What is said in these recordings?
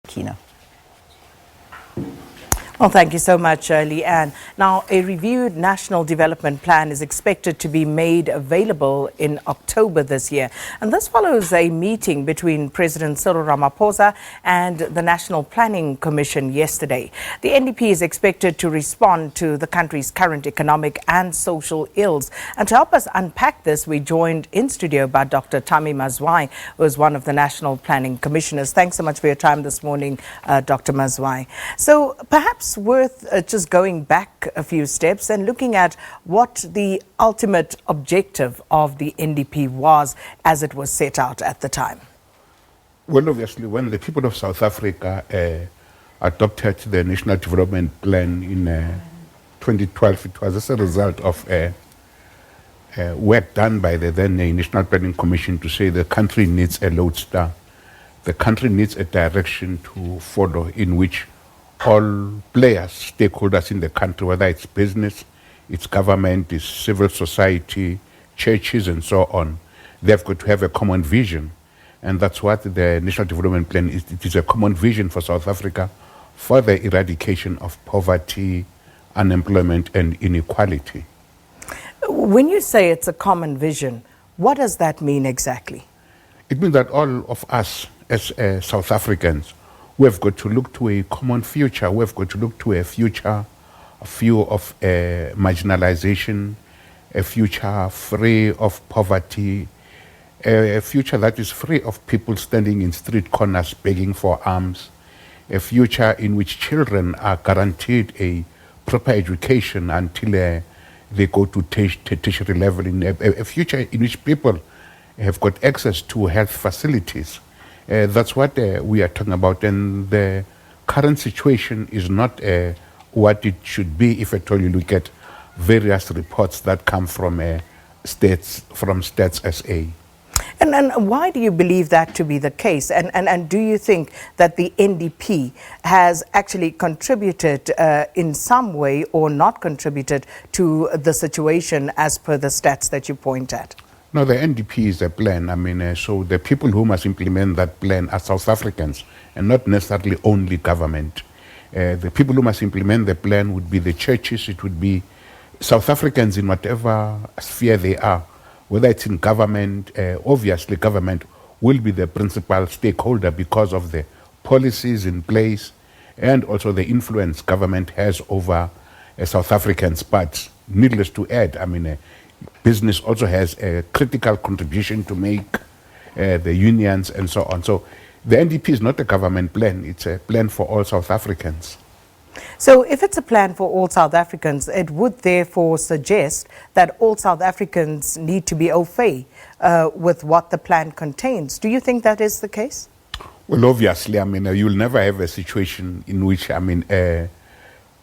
Kino. Well, thank you so much, Leanne. Now, a reviewed national development plan is expected to be made available in October this year. And this follows a meeting between President Cyril Ramaphosa and the National Planning Commission yesterday. The NDP is expected to respond to the country's current economic and social ills. And to help us unpack this, we joined in studio by Dr Thami Mazwai, who is one of the National Planning Commissioners. Thanks so much for your time this morning, Dr Mazwai. So perhaps worth just going back a few steps and looking at what the ultimate objective of the NDP was as it was set out at the time. Well, obviously, when the people of South Africa adopted the National Development Plan in 2012, it was as a result of work done by the then National Planning Commission to say the country needs a lodestar. The country needs a direction to follow in which all players, stakeholders in the country, whether it's business, it's government, it's civil society, churches, and so on, they've got to have a common vision. And that's what the National Development Plan is. It is a common vision for South Africa for the eradication of poverty, unemployment, and inequality. When you say it's a common vision, what does that mean exactly? It means that all of us as South Africans, we've got to look to a common future. We've got to look to a future free of marginalization, a future free of poverty, a future that is free of people standing in street corners begging for alms, a future in which children are guaranteed a proper education until they go to tertiary level, a future in which people have got access to health facilities. That's what we are talking about, and the current situation is not what it should be if at all you look at various reports that come from Stats SA. And why do you believe that to be the case? And do you think that the NDP has actually contributed in some way or not contributed to the situation as per the stats that you point at? No, the NDP is a plan. I mean, so the people who must implement that plan are South Africans and not necessarily only government. The people who must implement the plan would be the churches, it would be South Africans in whatever sphere they are, whether it's in government. Obviously, government will be the principal stakeholder because of the policies in place and also the influence government has over South Africans. But needless to add, I mean, business also has a critical contribution to make, the unions and so on. So the NDP is not a government plan, it's a plan for all South Africans. So if it's a plan for all South Africans, it would therefore suggest that all South Africans need to be au fait with what the plan contains. Do you think that is the case? Well, obviously, I mean, you'll never have a situation in which, I mean,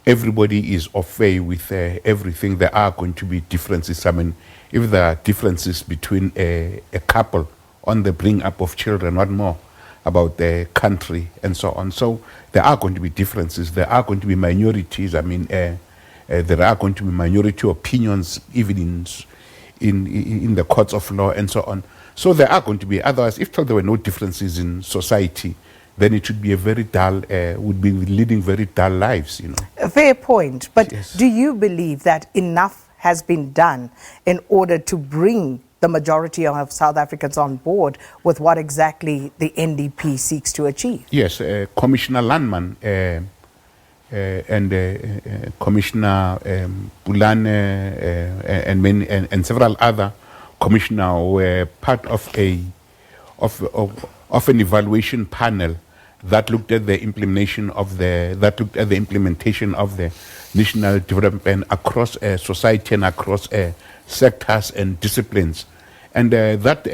everybody is au fait with everything. There are going to be differences. I mean, if there are differences between a couple on the bring up of children, not more about the country and so on. So there are going to be differences. There are going to be minorities. I mean, there are going to be minority opinions even in the courts of law and so on. So there are going to be, otherwise, if there were no differences in society, then it would be a very dull, would be leading very dull lives, you know. A fair point. But yes. Do you believe that enough has been done in order to bring the majority of South Africans on board with what exactly the NDP seeks to achieve? Yes, Commissioner Landman and Commissioner Pulane and several other commissioners were part of an evaluation panel that looked at the implementation of the national development plan across society and across sectors and disciplines, and that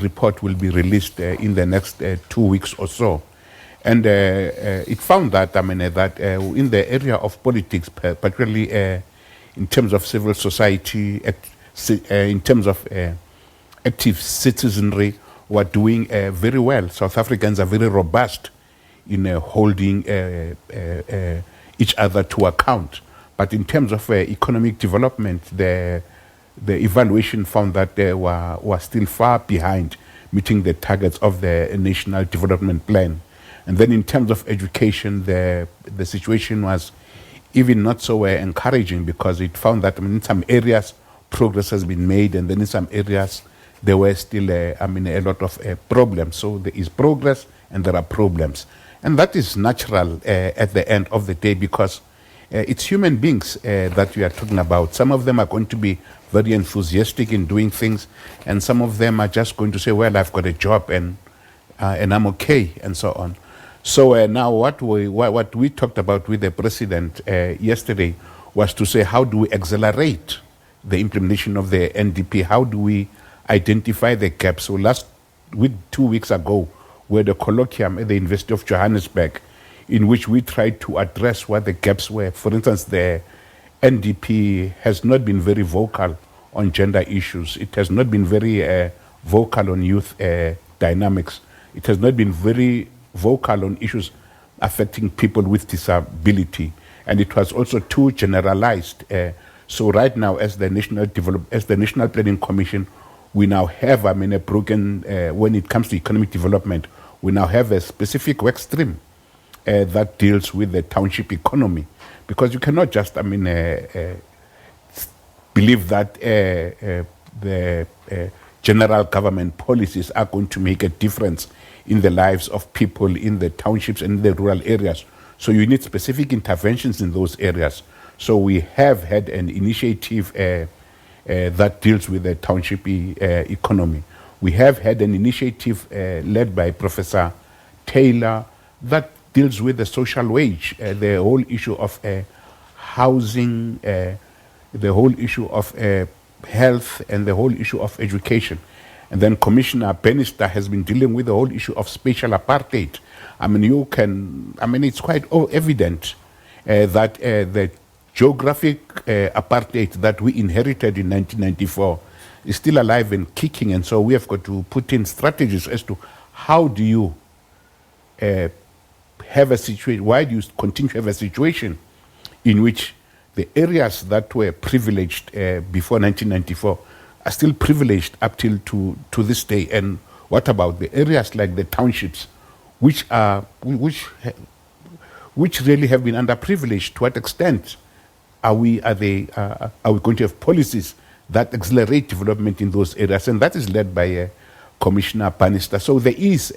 report will be released in the next 2 weeks or so. And it found that, I mean, that in the area of politics, particularly in terms of civil society, in terms of active citizenry, were doing very well. South Africans are very robust in holding each other to account. But in terms of economic development, the evaluation found that they were still far behind meeting the targets of the National Development Plan. And then in terms of education, the situation was even not so encouraging, because it found that in some areas progress has been made, and then in some areas there were still a lot of problems. So there is progress and there are problems. And that is natural at the end of the day, because it's human beings that we are talking about. Some of them are going to be very enthusiastic in doing things, and some of them are just going to say, well, I've got a job and I'm okay, and so on. So now what we talked about with the president yesterday was to say, how do we accelerate the implementation of the NDP? How do we identify the gaps? So last week, 2 weeks ago, we had a colloquium at the University of Johannesburg in which we tried to address what the gaps were. For instance, the NDP has not been very vocal on gender issues. It has not been very vocal on youth dynamics. It has not been very vocal on issues affecting people with disability, and it was also too generalized. So right now, as the National Planning Commission, we now have, a broken, when it comes to economic development, we now have a specific work stream that deals with the township economy, because you cannot just, believe that the general government policies are going to make a difference in the lives of people in the townships and the rural areas. So you need specific interventions in those areas. So we have had an initiative that deals with the township economy. We have had an initiative led by Professor Taylor that deals with the social wage, the whole issue of housing, the whole issue of health, and the whole issue of education. And then Commissioner Bannister has been dealing with the whole issue of spatial apartheid. It's quite evident that the geographic apartheid that we inherited in 1994 is still alive and kicking. And so we have got to put in strategies as to how do you have a situation, why do you continue to have a situation in which the areas that were privileged before 1994 are still privileged up till to this day? And what about the areas like the townships, which really have been underprivileged? To what extent are we going to have policies that accelerate development in those areas? And that is led by Commissioner Bannister. So there is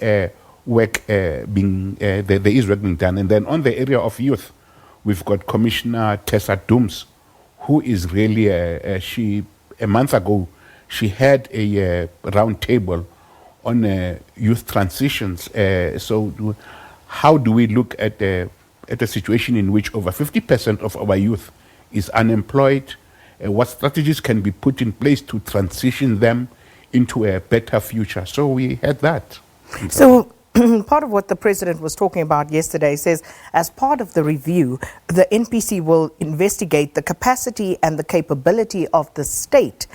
work being done. And then on the area of youth, we've got Commissioner Tessa Dooms, who is really a month ago, she had a round table on youth transitions. So how do we look at a situation in which over 50% of our youth is unemployed? What strategies can be put in place to transition them into a better future? So we had that. So part of what the president was talking about yesterday says, as part of the review, the NPC will investigate the capacity and the capability of the state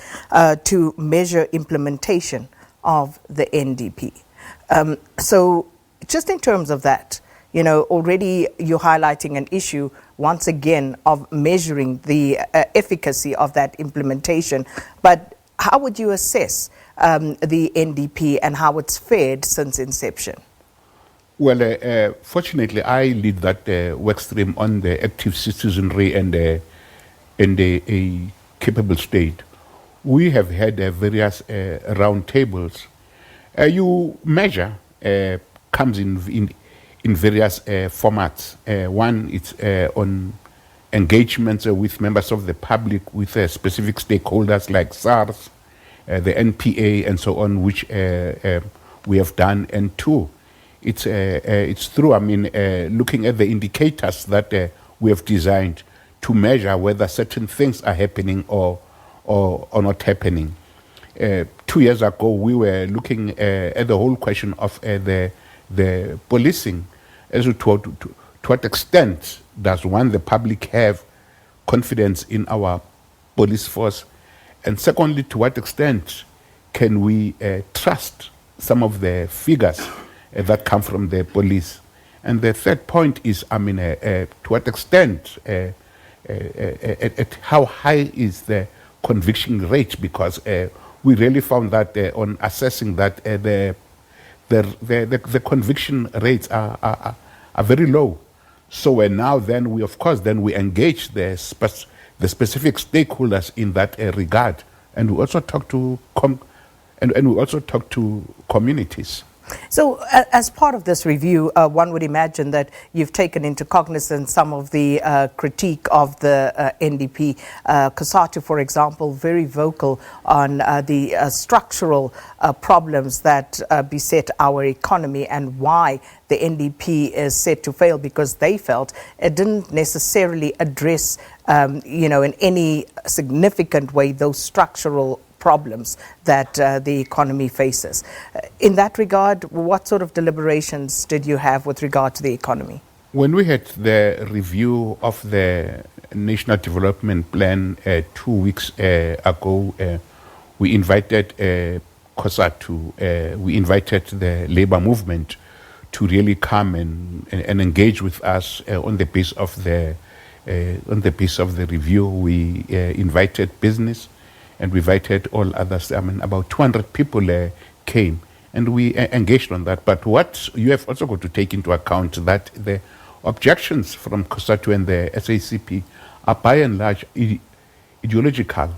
to measure implementation of the NDP. So just in terms of that, already you're highlighting an issue once again of measuring the efficacy of that implementation. But how would you assess the NDP and how it's fared since inception? Well, fortunately, I lead that work stream on the active citizenry and a capable state. We have had various round tables. You measure comes in various formats. One, it's on engagements with members of the public, with specific stakeholders like SARS, the NPA, and so on, which we have done. And two, it's through, looking at the indicators that we have designed to measure whether certain things are happening or not happening. 2 years ago, we were looking at the whole question of the policing, as to what extent does the public have confidence in our police force, and secondly, to what extent can we trust some of the figures that come from the police. And the third point is, to what extent, at how high is the conviction rate? Because we really found that on assessing that the the conviction rates are very low. So now then we, of course, then we engage the specific stakeholders in that regard, and we also talk to and we also talk to communities. So, as part of this review, one would imagine that you've taken into cognizance some of the critique of the NDP. Cosatu, for example, very vocal on the structural problems that beset our economy and why the NDP is set to fail, because they felt it didn't necessarily address, in any significant way, those structural problems that the economy faces. In that regard, what sort of deliberations did you have with regard to the economy? When we had the review of the National Development Plan 2 weeks ago, we invited COSATU, we invited the labor movement to really come and engage with us on the basis of the review. We invited business, and we invited all others. I mean, about 200 people came, and we engaged on that. But what you have also got to take into account that the objections from COSATU and the SACP are by and large ideological.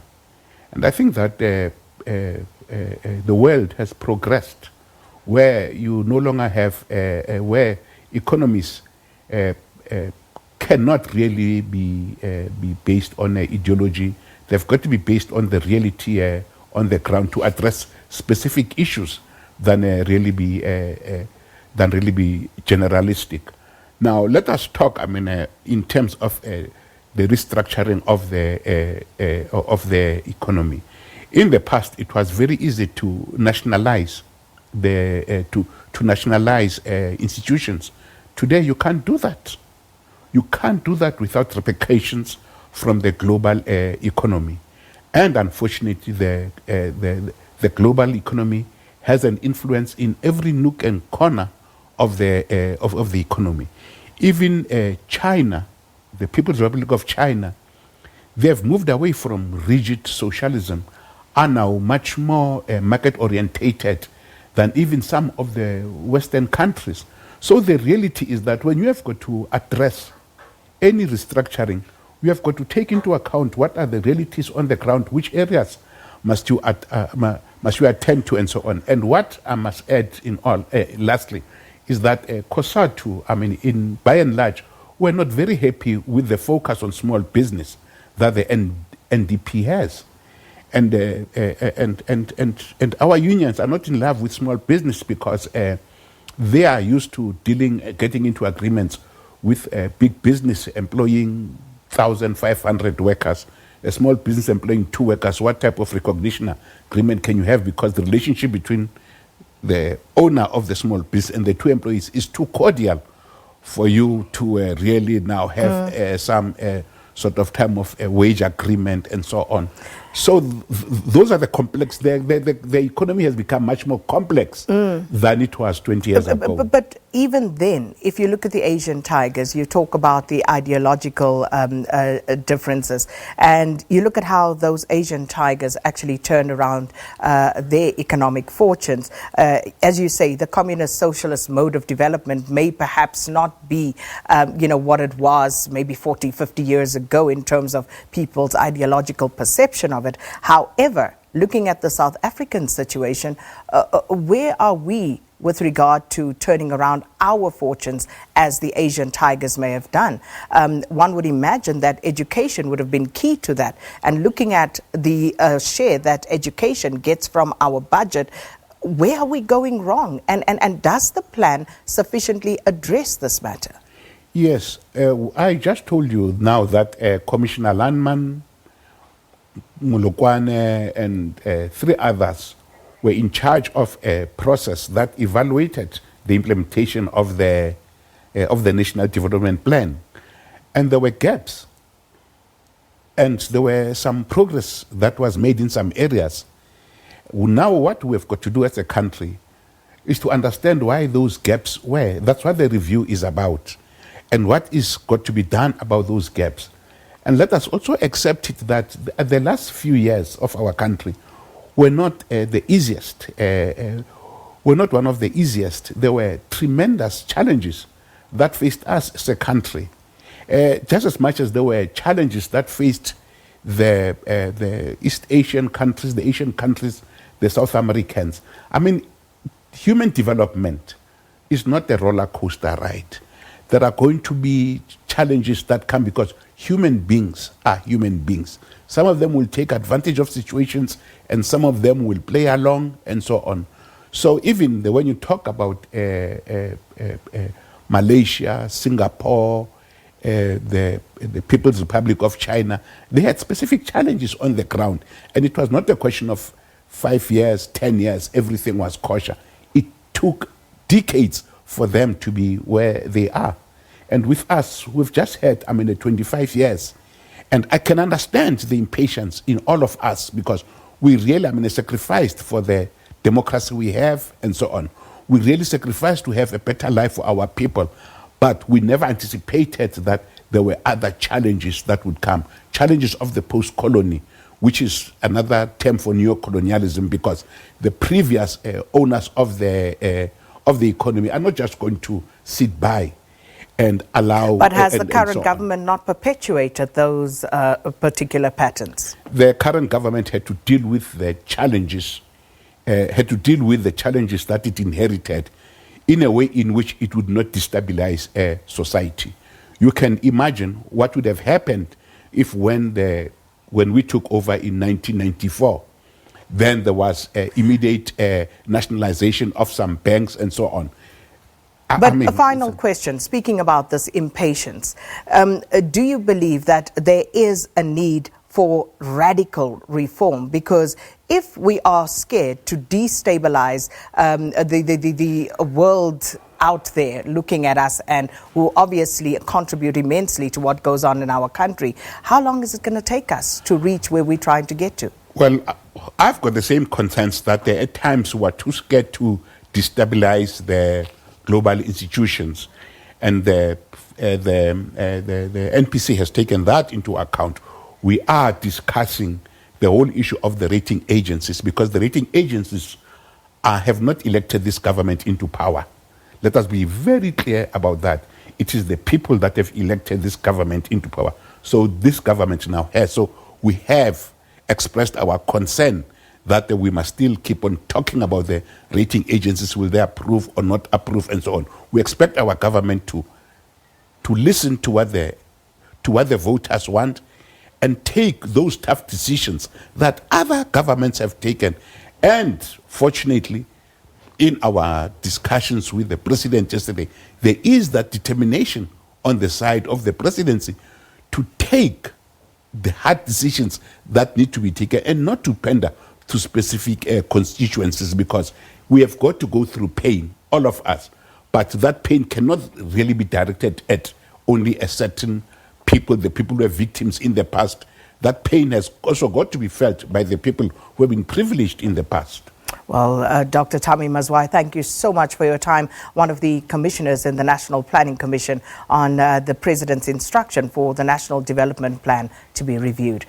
And I think that the world has progressed where you no longer have, where economies cannot really be based on ideology. They've got to be based on the reality on the ground to address specific issues than really be generalistic. Now let us talk. I mean, in terms of the restructuring of the economy. In the past, it was very easy to nationalize to nationalize institutions. Today, you can't do that. You can't do that without repercussions from the global economy. And unfortunately, the global economy has an influence in every nook and corner of the economy. Even China, the People's Republic of China, they have moved away from rigid socialism, are now much more market-orientated than even some of the Western countries. So the reality is that when you have got to address any restructuring, you have got to take into account what are the realities on the ground, which areas must you attend to, and so on. And what I must add in all, lastly, is that COSATU, I mean, by and large, we're not very happy with the focus on small business that the NDP has. And our unions are not in love with small business because they are used to getting into agreements with big business employing 1,500 workers, a small business employing 2 workers. What type of recognition agreement can you have? Because the relationship between the owner of the small business and the 2 employees is too cordial for you to really now have some sort of term of a wage agreement and so on. So those are the complex. The economy has become much more complex than it was 20 years ago. But even then, if you look at the Asian tigers, you talk about the ideological differences, and you look at how those Asian tigers actually turned around their economic fortunes. As you say, the communist socialist mode of development may perhaps not be, what it was maybe 40, 50 years ago in terms of people's ideological perception of it. However, looking at the South African situation, where are we with regard to turning around our fortunes as the Asian tigers may have done? One would imagine that education would have been key to that. And looking at the share that education gets from our budget, where are we going wrong? And does the plan sufficiently address this matter? Yes, I just told you now that Commissioner Landman, Mulokwane, and 3 others were in charge of a process that evaluated the implementation of the National Development Plan. And there were gaps. And there were some progress that was made in some areas. Now what we've got to do as a country is to understand why those gaps were. That's what the review is about. And what is got to be done about those gaps. And let us also accept it that the last few years of our country were not the easiest. were not one of the easiest. There were tremendous challenges that faced us as a country, just as much as there were challenges that faced the East Asian countries, the Asian countries, the South Americans. I mean, human development is not a roller coaster ride. There are going to be challenges that come because human beings are human beings. Some of them will take advantage of situations and some of them will play along and so on. So even when you talk about Malaysia, Singapore, the People's Republic of China, they had specific challenges on the ground. And it was not a question of 5 years, 10 years, everything was kosher. It took decades for them to be where they are. And with us, we've just had, 25 years. And I can understand the impatience in all of us because we really, sacrificed for the democracy we have and so on. We really sacrificed to have a better life for our people. But we never anticipated that there were other challenges that would come. Challenges of the post-colony, which is another term for neo-colonialism, because the previous owners of the economy are not just going to sit by and allow... But has the current government not perpetuated those particular patterns? The current government had to deal with the challenges, that it inherited in a way in which it would not destabilize society. You can imagine what would have happened if when we took over in 1994, then there was immediate nationalization of some banks and so on. But a final question, speaking about this impatience, do you believe that there is a need for radical reform? Because if we are scared to destabilize the world out there looking at us and who obviously contribute immensely to what goes on in our country, how long is it going to take us to reach where we're trying to get to? Well, I've got the same concerns that there at times we are too scared to destabilize the global institutions, and the NPC has taken that into account. We are discussing the whole issue of the rating agencies because the rating agencies have not elected this government into power. Let us be very clear about that. It is the people that have elected this government into power. So this government now has. So we have expressed our concern that we must still keep on talking about the rating agencies, will they approve or not approve and so on. We expect our government to listen to what the voters want and take those tough decisions that other governments have taken. And fortunately, in our discussions with the president yesterday, there is that determination on the side of the presidency to take the hard decisions that need to be taken and not to pander to specific constituencies, because we have got to go through pain, all of us. But that pain cannot really be directed at only a certain people, the people who are victims in the past. That pain has also got to be felt by the people who have been privileged in the past. Well, Dr. Thami Mazwai, thank you so much for your time. One of the commissioners in the National Planning Commission on the President's instruction for the National Development Plan to be reviewed.